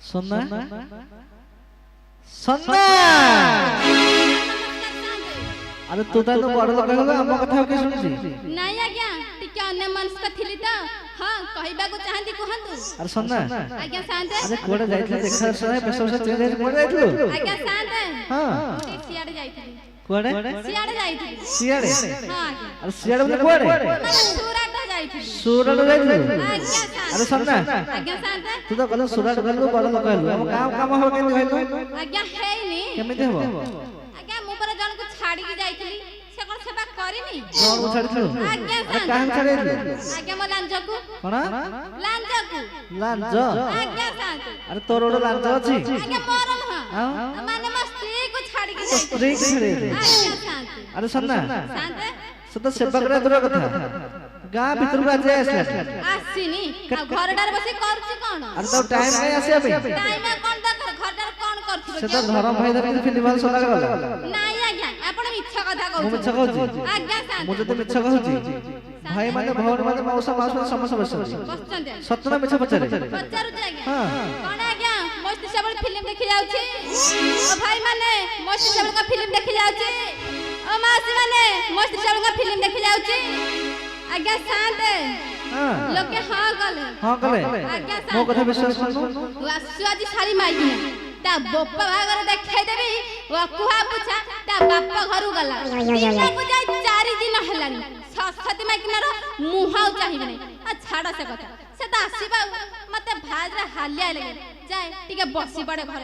सोना सोना सोना अरे तू तो बड़ लोक हो हम कथा के सुनछि नहीं आज्ञा टिके अन्य मनस का थिली त हां कहबा को चाहंती कहंतु अरे सोना आज्ञा शांत अरे कोडे जाइथले देखा समय बेसोस चेंज हे कोडे जाइथलो आज्ञा शांत हां सियाड़े जाइथली कोडे सियाड़े जाइथली सियाड़े हां आज्ञा अरे सियाड़े बोले कोडे सूरत जाइथली सूरत जाइथलो आज्ञा शांत अरे सोना आज्ञा शांत तू तो गलो सूरत गलो बड़ लोक हेलो हम काम हो के कहलो आज्ञा हेनी केमिते हो आज्ञा मु पर जन को छाड़ी के जाइथली से कोन सेवा करिनी कौन छाड़िथलो आज्ञा अरे शांत काहे छाड़िथलो आज्ञा म लांजकू कोन लांजकू लांज आज्ञा शांत अरे तोर ओडो लांज अछि आज्ञा मोरम हां माने म स्त्री को छाड़ी के जाइथली स्त्री छाड़े आज्ञा शांत अरे सुनना शांत सदा सेवा करे दूर कथा गां भीतर को आजे आसे आसीनी आ घरडार बसी करछि कोन अरे तो टाइम नहीं आसे अबे टाइम कोन दकर घरडार कोन करछि सदा धर्म भाई धर फिल्म वाला सोना गला नाही आज्ञा आपण मिच्छा कथा कहू मु मिछ कहूची आज्ञा शांत मु जते मिछ कहूची भाई माने भवन माने मौसा मास समस्या बसछि बसचंदे सतना मिछ पचारे पचारु आज्ञा हां कोन आज्ञा मस्त सबल फिल्म देखि जाउछि ओ भाई माने मस्त सबल का फिल्म देखि जाउछि ओ मासी माने मस्त सबल का फिल्म देखि जाउछि आज्ञा शांत हां लोके हां गले आज्ञा शांत मो कथा विश्वास करनु वासु आज सारी माइकी ता बप्पा भागर देखाई देबी ओ कुहा पुछा ता बाप्पा घरु गला बिना को जाय 4 दिन हलानी ससती माइकिनार मुहाउ चाहिबे नै आ छाड़ से कथा से ता आसीबा मते भाजरा हालिया लगे जाय टिके बसी पड़े घर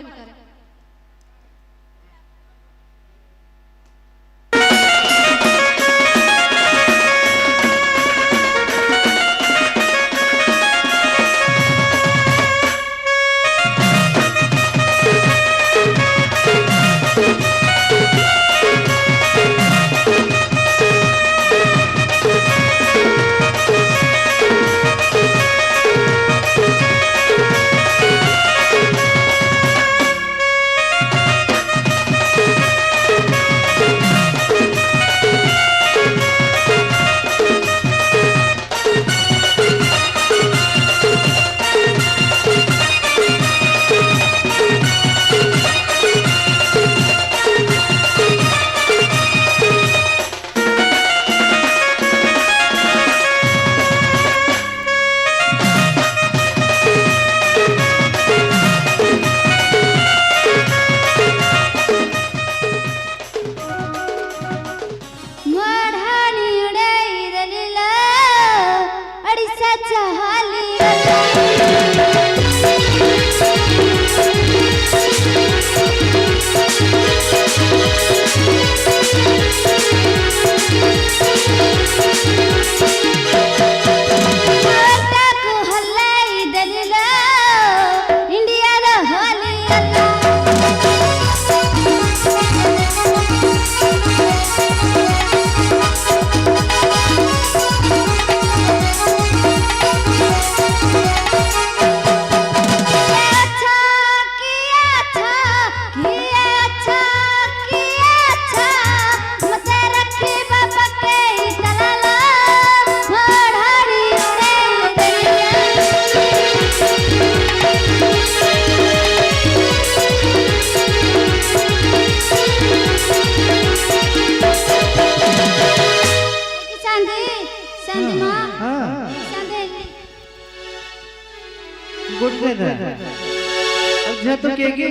भीतर तो के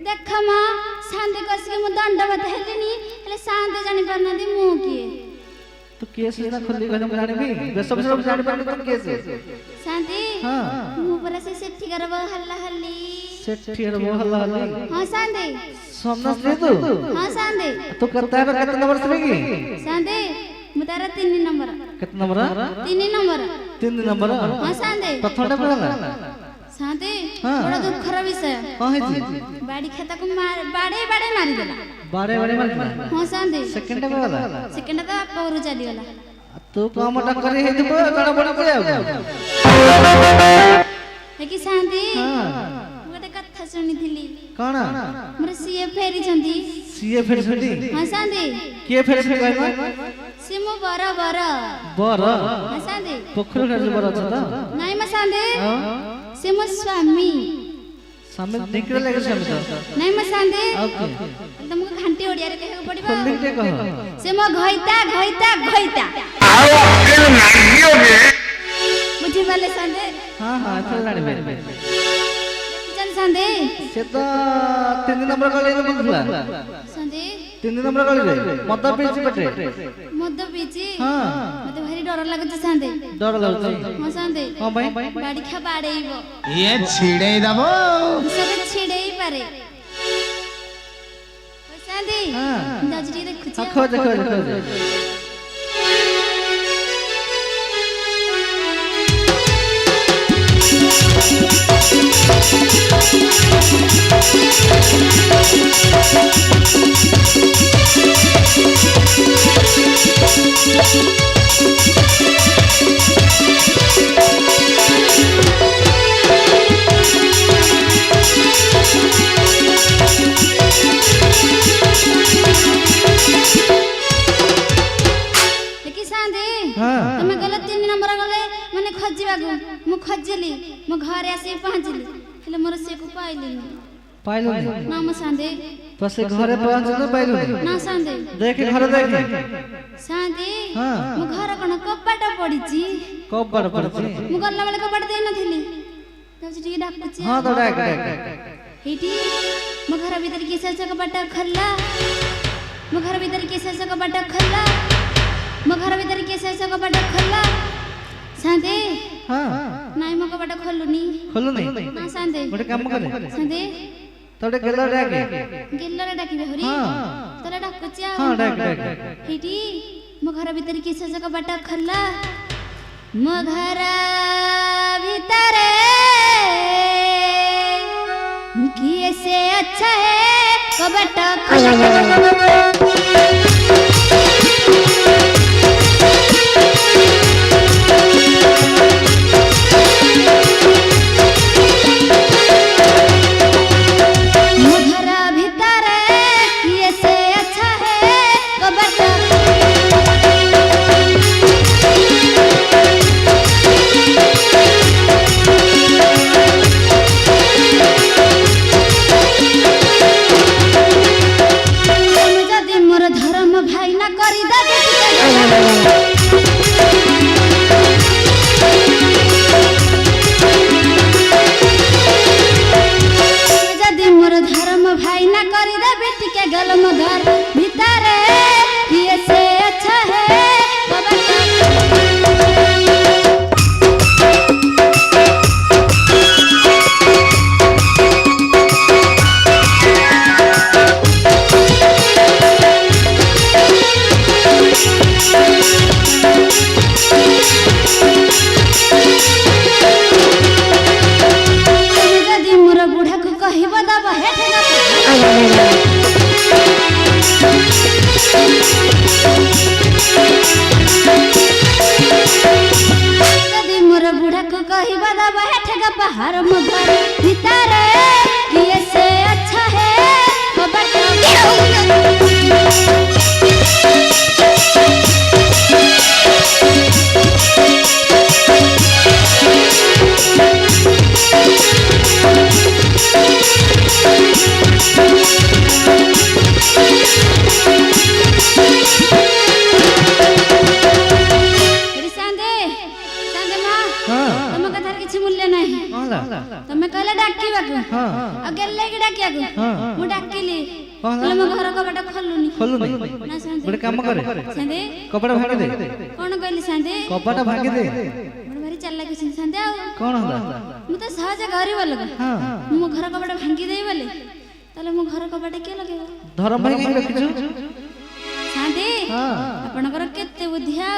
देख मां शांति कसके मु दंडवत हेलिनी हेले शांति जानि परना दे मु किए तो केस ना खुली गन जानबी बेसब सब जानि परना तुम केस शांति हां मु पर से सेठी करब हल्ला हल्ली सेठी करब हल्ला हल्ली हां शांति समझ ले तू हां शांति तो करता है कितना नंबर से की शांति मु तारा 3 नंबर कितना नंबर 3 नंबर हां शांति प्रथम नंबर शांति बड़ा दुखर विषय हां है जी बाड़ी खेता को बाड़े मारी देला बाड़े मारी देला हां शांति सेकंड में वाला सेकंड तो पौरु चली गला तू काम टक्कर हे दिबो जड़ा बड़ा के आउ है कि शांति हां गोटे कथा सुनिथिली कोन हमर सीए फेरी छंती सीए फेरी छंती हां शांति के फेरी छंती कहबा सिमु बर हां शांति पोखरी रे बर छ त नाही म शांति से मो स्वामी स्वामी देखरे लगे स्वामी तो नहीं मो सांदे ओके तुमको घंटी ओडिया रे कहू पड़िबा खोली के कह से मो घइता बुझी वाले सांदे हां हां चल जाने बे जन सांदे से तो 3 नंबर गली में बुझला सांदे 3 नंबर गली रे मद पीची बटे मद पीची हां मते भारी डर लागछ सांदे डर लागछ मो सांदे हां भाई बाड़ी खा बाड़ेइबो ये छिड़े दबो सब छिड़ेई पारे ओ सांदे हां दाजरी देखुछ खोज तुम गल 3 नंबर गले माने खोजिबा को मु खोजली मो घरे आसी पहुंचली हेले मोर से को पाइली ना म सांदे बस घरे पहुंच न पाइलु ना सांदे देख घर देख सांदे हां मो घर कोन कपाट पड़ीची पड़ची मु गल्ला बेले कपाट दे नथिली तब से डाकुची हां तो डाक हेटी मो घर भीतर के से कपाट खल्ला मो घर भीतर के से कपाट खल्ला मो घर भीतर के से कपाट खल्ला सांदे हां नाइ मो कपाट खोलुनी ना सांदे गोटे काम करे सांदे तोडे गेला डाके गेल्लरे डाकिबे हरी हां तोला डाकुची हां डाक हेटी मो घर भीतर के से कपाट खल्ला मो घर भीतर किए से अच्छा है कपाट खल्ला तमे कहले डाकिबा को हां अगे लेके डाकिया को मु डाकिली कहले म घर कबाट खोलुनी ना संदे बड़े काम करे संदे कबाट भागे दे कोन कहली संदे कबाट भागे दे बड़ भारी चल्ला के संदे आ कोन होला मु त सहज गरी वाला हां मु घर कबाट भांगी देई वाले तले मु घर कबाट के लगेबो धर्म भाई के रखिछु संदे हां आपनकर केते बुद्धिया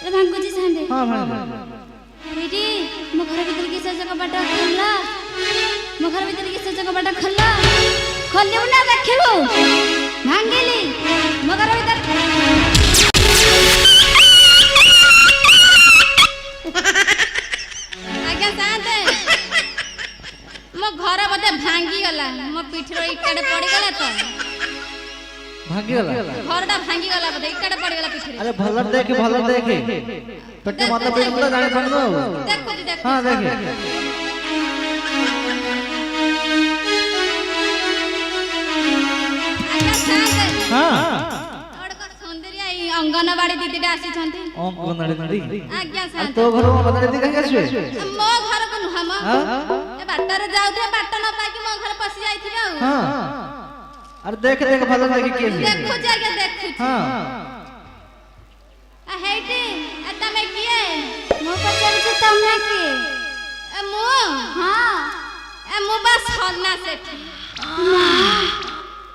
रे भांगुची संदे हां भांग बेटी मो घर भीतर के से कबाट खोला मो घर भीतर के से कबाट खोला खोलियो ना देखिबो भांगेली मो घर भीतर आज्ञा साथे मो घर बते भांगी गला मो पिठरो इटाडे पड़ी गला तो भागी गला घरटा भांगी गला बते इटाडे पड़ी गला पिठरे अरे भलर देख पेट मत पेट जाने पड़नो देखो जी देखो हां देख हां बड़का सुंदरिया ई अंगनवाड़ी दीदीटा आसीछंती अंगनवाड़ी दीदी आज्ञा आ साथ तो घर अंगनवाड़ी दीदी कहीं आसवे मो घर को नुहा म ए बाटर जाउथे बाट न पाकी मो घर पसी जाइथिबे आ हां अरे देख देख भलो देखि के देखु जाके देखु हां आ हेटी आ तमे किए मो पचारि छ तमे की ए मो हां ए मो बा सन्ना सेठी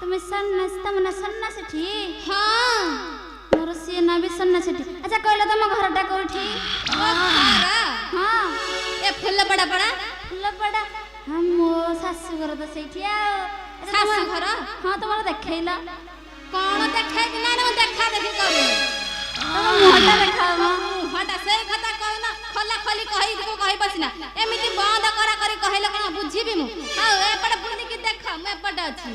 তুমি সন্ন্যাস তমনা সন্ন্যাস সেঠি हां মোর সিয়ে না বি সন্ন্যাস সেঠি আচ্ছা কইলো তম ঘরটা কোঠি ओ खारा হ্যাঁ ए फुल बड़ा बड़ा ফুলপড়া হ্যাঁ মো শাশু ঘর তো সেইঠি আও শাশু ঘর? হ্যাঁ তোমার দেখাইলা कोन देखाइ कि ना ना देखा देखि करू তম মুহটা দেখাও মা हटा से खाता कहना खला खली कहि को कहि बसिना एमिति बंद करा करी कहले कोन बुझिबी मु आ एपड बुनी कि देख म एपड अछि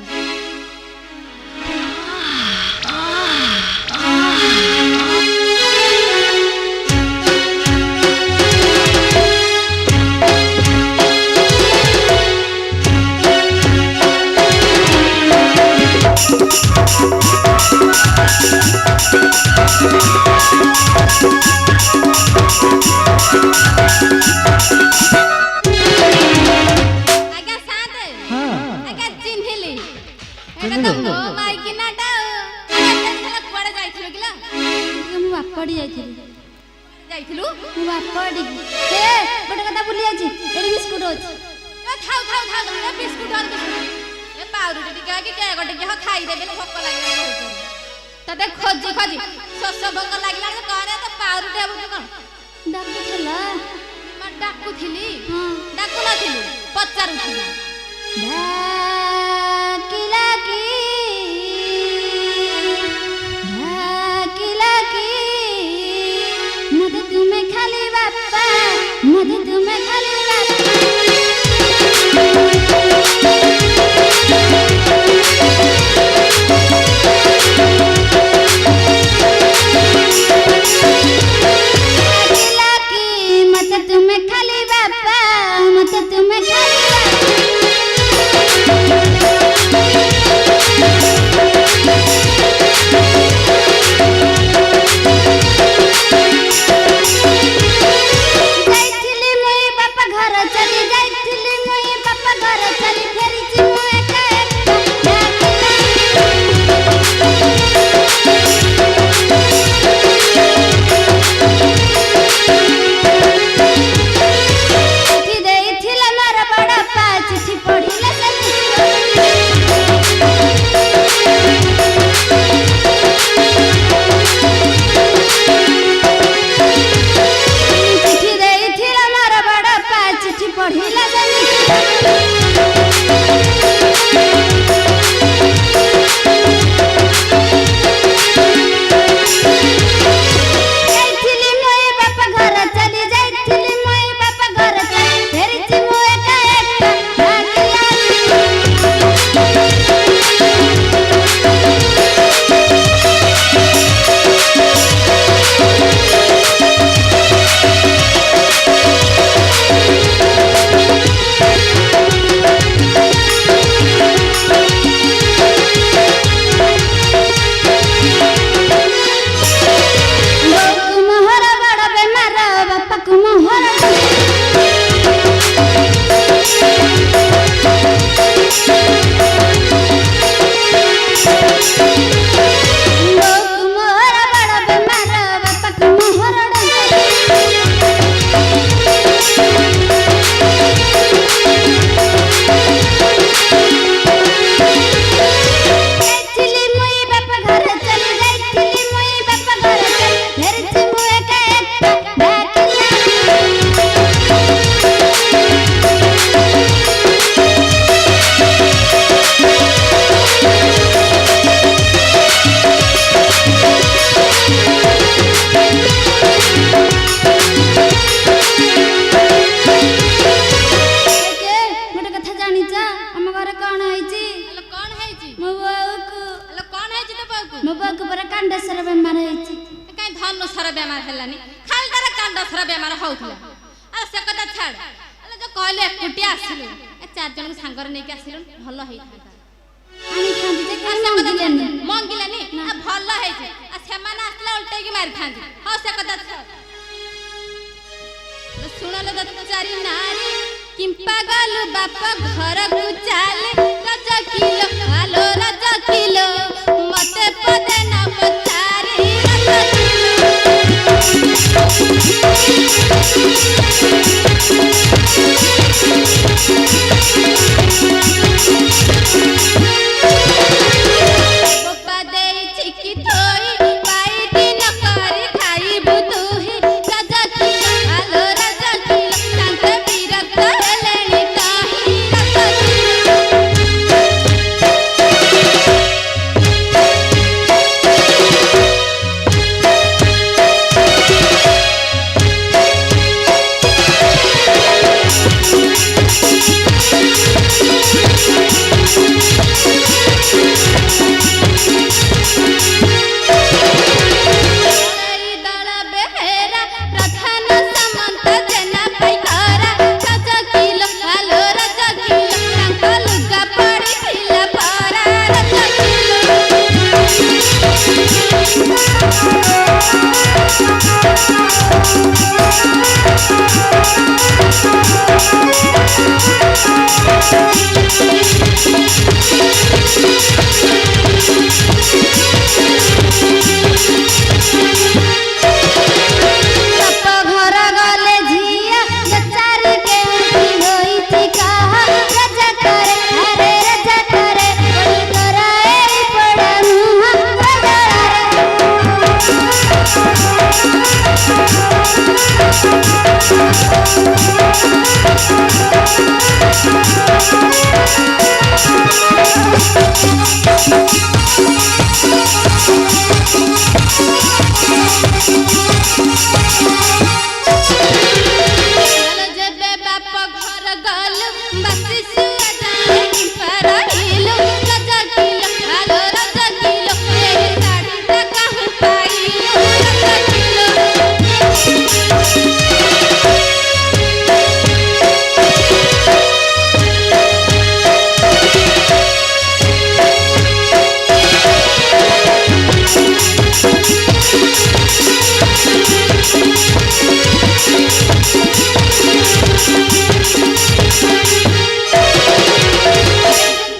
आगे साथ हां आगे चिन्हिली एटा त मो माइकी नाटा एटा कुआडे जाइथिलो किला মু বাপড়ি যাইছিলি जाइथिलु মু বাপড়ি এ গোটে কথা ভুলি যাইছি এটি বিস্কুট আছে ए थाउ थाउ थाउ ए बिस्कुट और बिस्कुट ए पाउरुटी टिका कि के गोटे के खाई देबे भोक लागला बहुत तते खोजी खोजी सस भोक लागला तो करे तो पाउरुटी अब कोन ডাকুଥିଲା म डाकुथिली হ্যাঁ डाकु नथिली पचारुथिली ঢাকিলা কি ঢাকিলা কি মধু তুমি খালি বাপ্পা মধু তুমি খালি বাপ্পা ঢাকিলা কি মধু তুমি খালি বাপ্পা মধু তুমি খালি যাইছিলি মুই বাপা ঘর চলি যাইছিলি মুই বাপা ঘর চলি ফেরিছি মু একা একা চিঠি দেইছিল মোর বড় পা চিঠি পড়িলে চিঠি দেইছিল মোর বড় পা চিঠি পড়িলে যাইছিলি মুই বাপা ঘর চলি যাইছিলি মুই বাপা ঘর চলি ফেরিছি মু একা একা বউকু মোহর বড় বেমার বাপাকু মোহর বউকু মোহর বড় বেমার বাপাকু মোহর যাইছিলি মুই বাপা ঘর চলি যাইছিলি মুই বাপা ঘর চলি ফেরিছি মু একা একা ঢাকিলা ଗୋଟେ କଥା ଜାଣିଛ ଆମ ଘରେ କଣ ହେଇଛି हेलो कोन हैची ମୋ ବୋଉକୁ हेलो कोन हैची तो बाबू ମୋ ବୋଉକୁ ପରା କାଣ୍ଡେଶ୍ୱର ବେମାର ହେଇଛି କାଇଁ ଧନୁ ସର ବେମାର ହେଲାନି ଖାଲି ତାର କାଣ୍ଡ ସର ବେମାର ହଉଥିଲା ଆଉ ସେ କଥା ଛାଡ ହେଲେ ଯୋ କହିଲେ ଏକୁଟିଆ ଆସିଲୁ ଏ ଚାରି ଜଣକୁ ସାଙ୍ଗରେ ନେଇକି ଆସିଲୁ ଭଲ ହେଇଥାନ୍ତା ଆଣିଥାନ୍ତି ଯେ ଆଉ କେହି ସେ କଥା ମଙ୍ଗିଲେନି ମଙ୍ଗିଲାନି ହେଇଛି ଆଉ ସେମାନେ ଆସିଲେ ଉଲ୍ଟେଇକି ମାରିଥାନ୍ତି। ହଉ ସେ କଥା ଛାଡ଼। ଶୁଣଲ ଚାରି ନାରୀ କିମ୍ପା ଗଲୁ ବାପ ଘରକୁ ଚାଲେ ରଜ କିଲୋ ଆଲୋ ରଜ କିଲୋ ମତେ ପଦେ ନ ପଚାରି ରଜ ବୋପା ଦେଇଛି କି ଥୋଇ ପାଇଟି ନ କରି ଖାଇବୁ ତୁହି ରଜ କିଲୋ ଆଲୋ ରଜ କିଲୋ ତାଙ୍କ ବିରକ୍ତ ହେଲେଣି କାହିଁ ରଜ ଦଳ ବେହେରା ପ୍ରଧାନ ସାମନ୍ତ ଜେନା ପାଇକରା ରଜ କିଲୋ ଆଲୋ ରଜ କିଲୋ ତାଙ୍କ ଲୁଗା ପଡ଼ିଥିଲା ପରା ରଜ କିଲୋ ବାପ ଘର ଗଲେ ଝିଅ ବେଚାରି କେଉଁଠି ହୋଇଛି କହ ରଜ କରେ ଆରେ ରଜ କରେ ପଡ଼ି କରା ଏଇ ପଡ଼ା ମୁହଁ ଚାଲ ଯେବେ ବାପ ଘର ଗଲୁ ବାସି ଶୁଆ ଯାଏ କିମ୍ପା ରହିଲୁ ରଜ କିଲୋ ଆଲୋ ରଜ କିଲୋ ଏହି ଶାଢ଼ୀଟା କାହୁଁ ପାଇଲୁ ରଜ କିଲୋ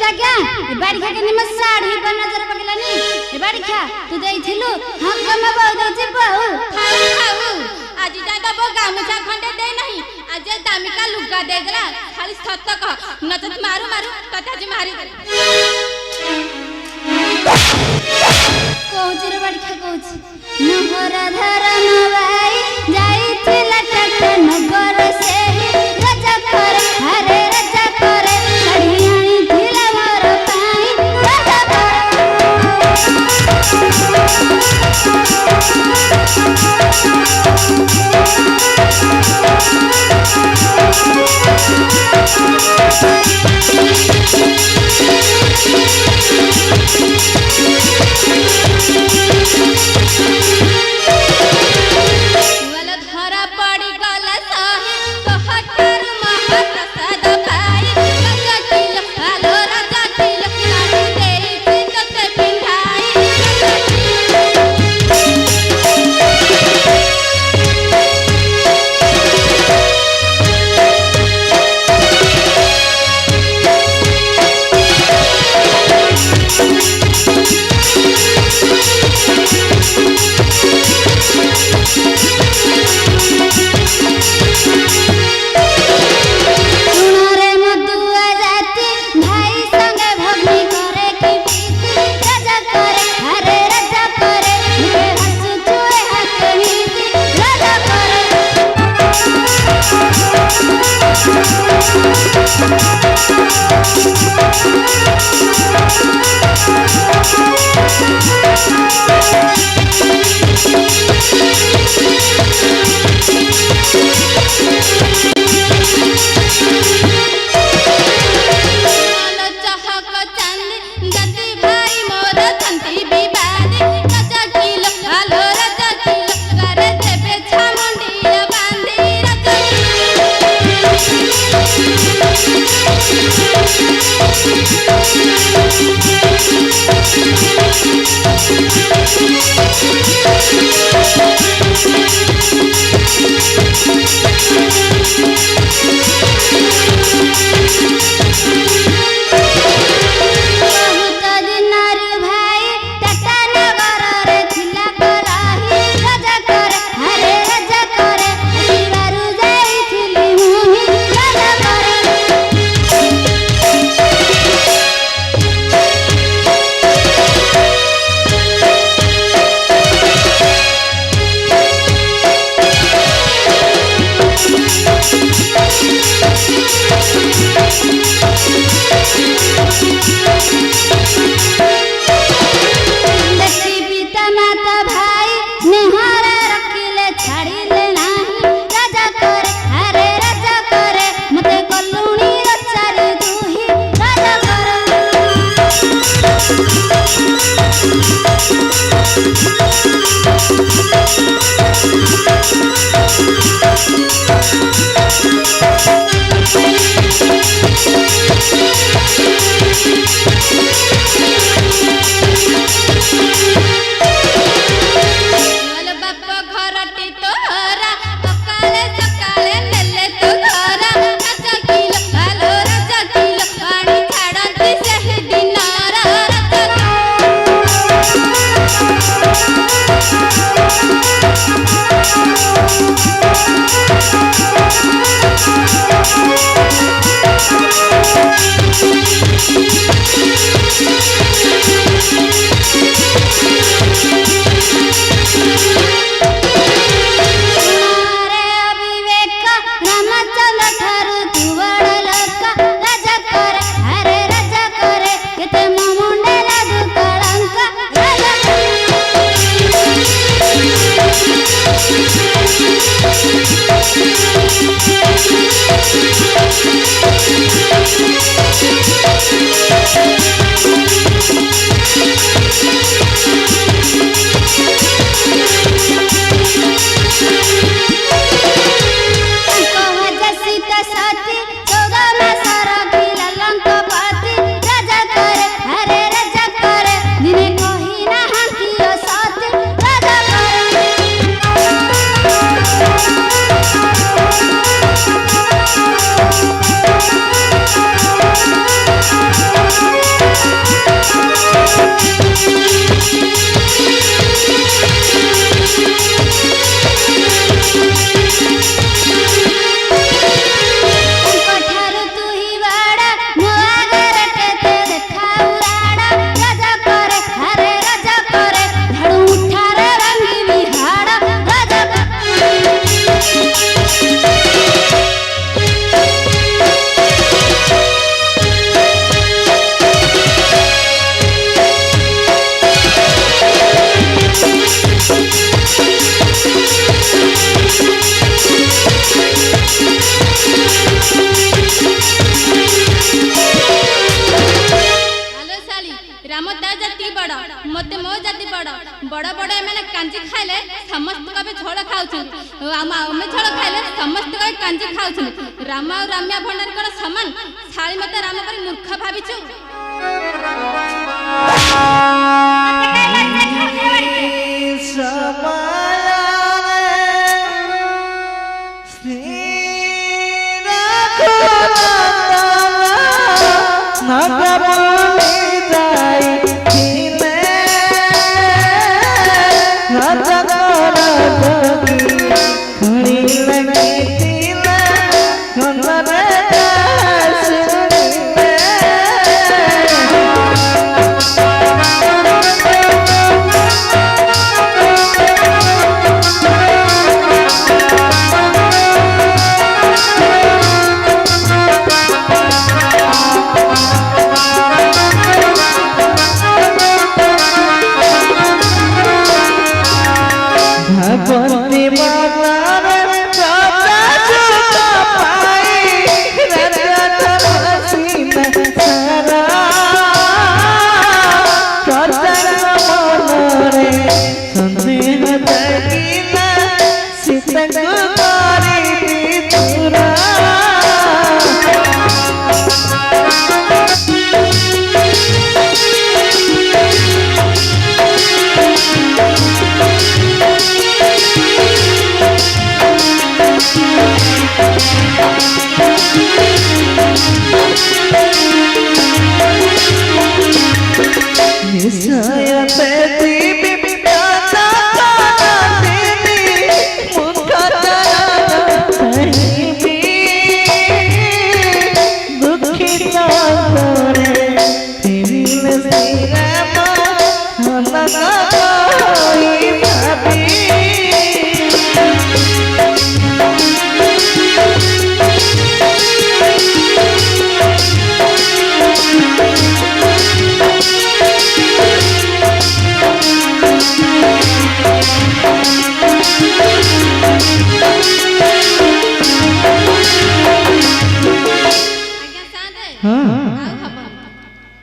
ଜାଗା ଏ ବାଡ଼ି ଖା କେନି ମୋ ଶାଢ଼ୀ ଉପରେ ନଜର ପକେଇଲାନି ଏ ବାଡ଼ି ଖା ତୁ ଦେଇଥିଲୁ ହଁ କମ ବୋଉ ଦେଇଛି ବୋଉ ଖାଉ ଖାଉ ଆଜି ଯାଏ ତ ବୋଉ ଗାମୁଛା ଖଣ୍ଡେ ଦେଇ ନାହିଁ ଆଜି ଦାମିକା ଲୁଗା ଦେଇଦେଲା ଖାଲି ସତ କହ ନଚେତ ମାରୁ ମାରୁ ତତେ ଆଜି ମାରିଦେଲି କହୁଛି ରେ ବାଡ଼ି ଖା କହୁଛି ନହରା ଧରମ ଭାଇ ଯାଇଥିଲା କାକା ନଗର ସେହି ରଜ କରେ ଆରେ ରଜ କରେ ଶାଢ଼ୀ ଆଣିଥିଲା ମୋର ପାଇଁ ରଜ जा जाति बड़ मते मो जाति बड़ बड़ बड़ एमाने कांजी खाइले समस्त कबे झोल खाउछन आमे झोल खाइले समस्त कबे कांजी खाउछन राम और राम्या भंडार कोन समान छाली मते राम पर मूर्ख भाबिछु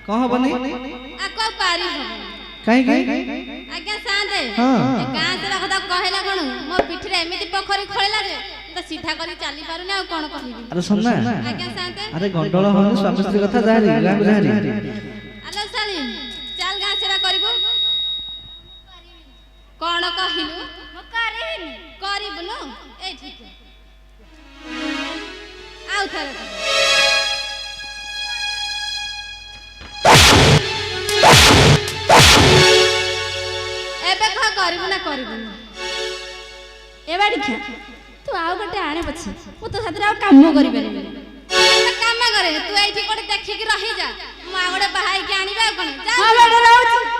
कहाँ बनी आको पारी काहे के आज्ञा सांदे हां गां से कथा कहला कोन मो पिठरे एमिति पोखरी खोळला जे तो सीधा करी चाली पारु ना कोन कहिबी अरे सुन ना आज्ञा सांदे अरे गंडोला होने स्वामी स्त्री कथा जारी गां को जारी आलो साली चल गां सेवा करबो कोन कहिलु मो करबिनु नो ए ठीक आउ थारे एबे खा करबु ना करबु ए बाडी खा तू आउ गटे आणे पछी मु तो साथरे आ काम करि परबे काम करे तू एठी कोटे देखि कि रहि जा मु आ गटे बहाई के आनिबा कोन जा हा बेटा रहू